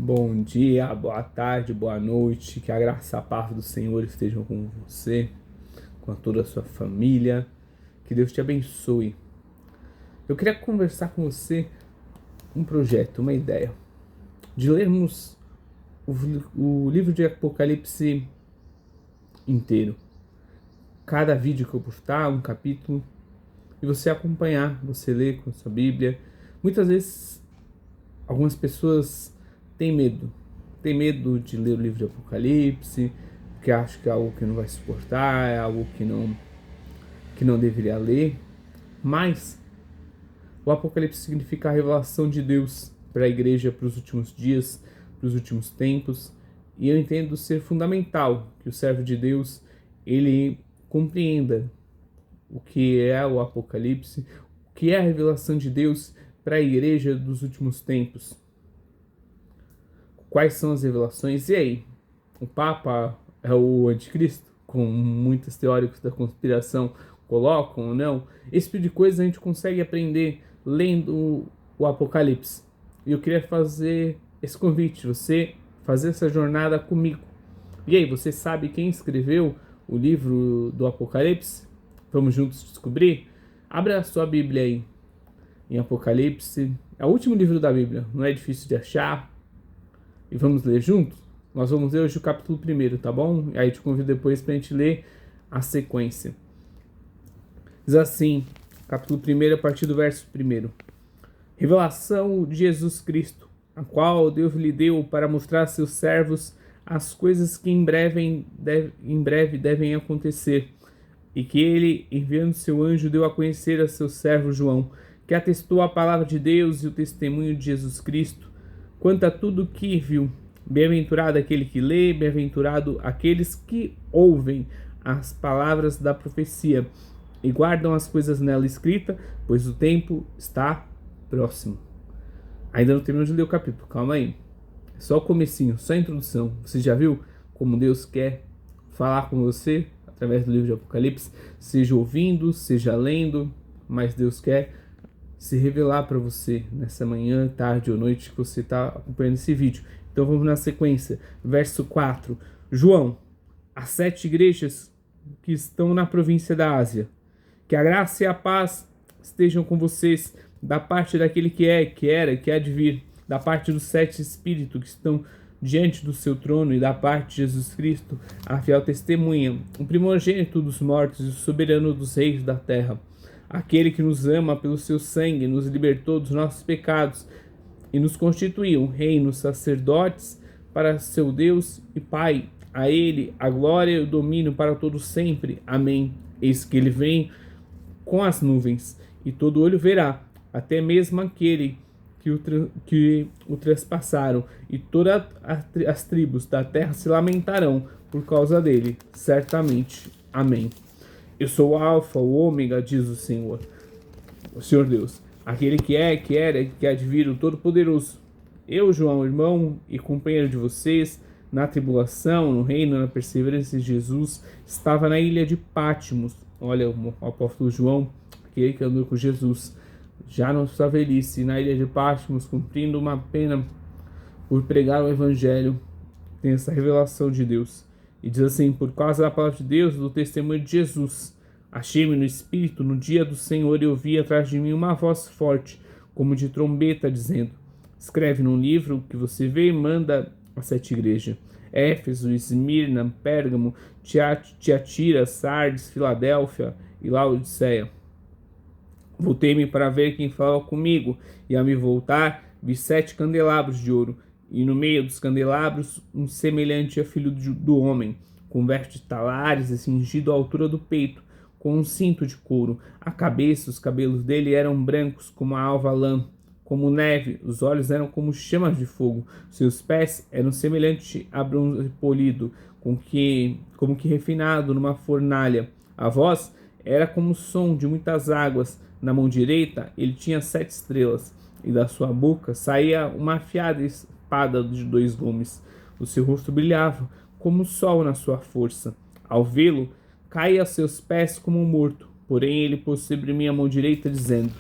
Bom dia, boa tarde, boa noite, que a graça e a paz do Senhor estejam com você, com toda a sua família, que Deus te abençoe. Eu queria conversar com você um projeto, uma ideia, de lermos o livro de Apocalipse inteiro. Cada vídeo que eu postar, um capítulo, e você acompanhar, você ler com a sua Bíblia. Muitas vezes, algumas pessoas têm medo de ler o livro de Apocalipse, porque acham que é algo que não vai suportar, é algo que não deveria ler. Mas o Apocalipse significa a revelação de Deus para a igreja, para os últimos dias, para os últimos tempos. E eu entendo ser fundamental que o servo de Deus ele compreenda o que é o Apocalipse, o que é a revelação de Deus para a igreja dos últimos tempos. Quais são as revelações? E aí? O Papa é o anticristo? Como muitos teóricos da conspiração colocam ou não? Esse tipo de coisa a gente consegue aprender lendo o Apocalipse. E eu queria fazer esse convite, você fazer essa jornada comigo. E aí, você sabe quem escreveu o livro do Apocalipse? Vamos juntos descobrir? Abra a sua Bíblia aí, em Apocalipse. É o último livro da Bíblia, não é difícil de achar. E vamos ler juntos? Nós vamos ler hoje o capítulo 1, tá bom? Aí te convido depois para a gente ler a sequência. Diz assim, capítulo 1, a partir do verso 1. Revelação de Jesus Cristo, a qual Deus lhe deu para mostrar a seus servos as coisas que em breve devem acontecer, e que ele, enviando seu anjo, deu a conhecer a seu servo João, que atestou a palavra de Deus e o testemunho de Jesus Cristo, quanto a tudo que viu. Bem-aventurado aquele que lê, bem-aventurado aqueles que ouvem as palavras da profecia e guardam as coisas nela escritas, pois o tempo está próximo. Ainda não terminou de ler o capítulo, calma aí. Só o comecinho, só a introdução. Você já viu como Deus quer falar com você através do livro de Apocalipse? Seja ouvindo, seja lendo, mas Deus quer se revelar para você nessa manhã, tarde ou noite que você está acompanhando esse vídeo. Então vamos na sequência. Verso 4. João, as 7 igrejas que estão na província da Ásia. Que a graça e a paz estejam com vocês, da parte daquele que é, que era e que há de vir, da parte dos 7 espíritos que estão diante do seu trono e da parte de Jesus Cristo, a fiel testemunha, o primogênito dos mortos e o soberano dos reis da terra. Aquele que nos ama pelo seu sangue, nos libertou dos nossos pecados e nos constituiu reinos sacerdotes para seu Deus e Pai. A ele a glória e o domínio para todos sempre. Amém. Eis que ele vem com as nuvens, e todo olho verá, até mesmo aquele que o trespassaram, e todas as tribos da terra se lamentarão por causa dele, certamente. Amém. Eu sou o Alfa, o Ômega, diz o Senhor Deus, aquele que é, que era e que há de vir, o Todo-Poderoso. Eu, João, irmão e companheiro de vocês, na tribulação, no reino, na perseverança de Jesus, estava na ilha de Patmos. Olha, o apóstolo João, aquele que andou com Jesus, já na sua velhice, na ilha de Patmos, cumprindo uma pena por pregar o evangelho, tem essa revelação de Deus. E diz assim, por causa da palavra de Deus, do testemunho de Jesus, achei-me no Espírito no dia do Senhor e ouvi atrás de mim uma voz forte, como de trombeta, dizendo, escreve num livro que você vê e manda às 7 igrejas. Éfeso, Esmirna, Pérgamo, Tiatira, Sardes, Filadélfia e Laodiceia. Voltei-me para ver quem falava comigo, e a me voltar, vi 7 candelabros de ouro, e no meio dos candelabros um semelhante a filho do homem, com vestes de talares e cingido à altura do peito, com um cinto de couro. A cabeça, os cabelos dele eram brancos como a alva lã, como neve, os olhos eram como chamas de fogo, seus pés eram semelhantes a bronze polido, como que refinado numa fornalha. A voz era como o som de muitas águas. Na mão direita ele tinha 7 estrelas, e da sua boca saía uma afiada espada de 2 gumes. O seu rosto brilhava como o sol na sua força. Ao vê-lo, caí a seus pés como um morto. Porém ele pôs sobre mim a mão direita, dizendo,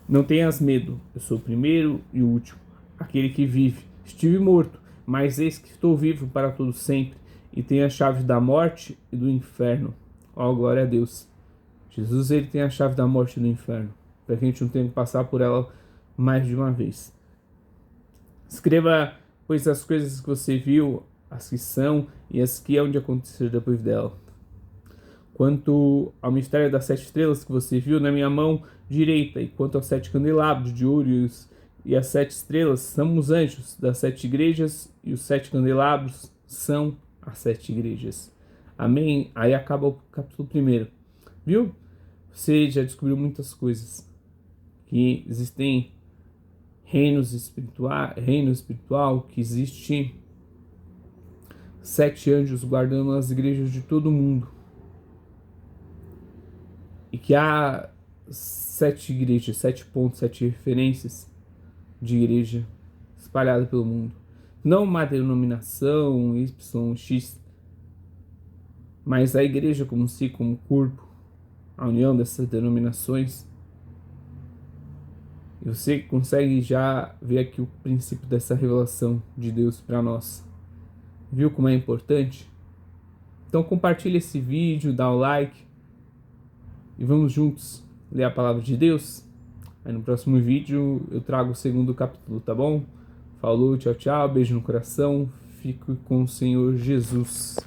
não tenhas medo, eu sou o primeiro e o último, aquele que vive. Estive morto, mas eis que estou vivo para todo sempre, e tenho a chave da morte e do inferno. Ó, glória a Deus. Jesus, ele tem a chave da morte e do inferno, para que a gente não tenha que passar por ela mais de uma vez. Escreva, pois, as coisas que você viu, as que são e as que hão de acontecer depois dela. Quanto ao mistério das 7 estrelas que você viu na minha mão direita, e quanto aos 7 candelabros de ouro e as 7 estrelas, são os anjos das 7 igrejas, e os 7 candelabros são as 7 igrejas. Amém? Aí acaba o capítulo 1. Viu? Você já descobriu muitas coisas. Que existem reino espiritual, que existe 7 anjos guardando as igrejas de todo mundo. E que há 7 igrejas, 7 pontos, 7 referências de igreja espalhada pelo mundo. Não uma denominação YX, mas a igreja como si, como corpo, a união dessas denominações. E você consegue já ver aqui o princípio dessa revelação de Deus para nós. Viu como é importante? Então compartilha esse vídeo, dá o like e vamos juntos ler a palavra de Deus. Aí no próximo vídeo eu trago o 2º capítulo, tá bom? Falou, tchau, tchau, beijo no coração, fique com o Senhor Jesus.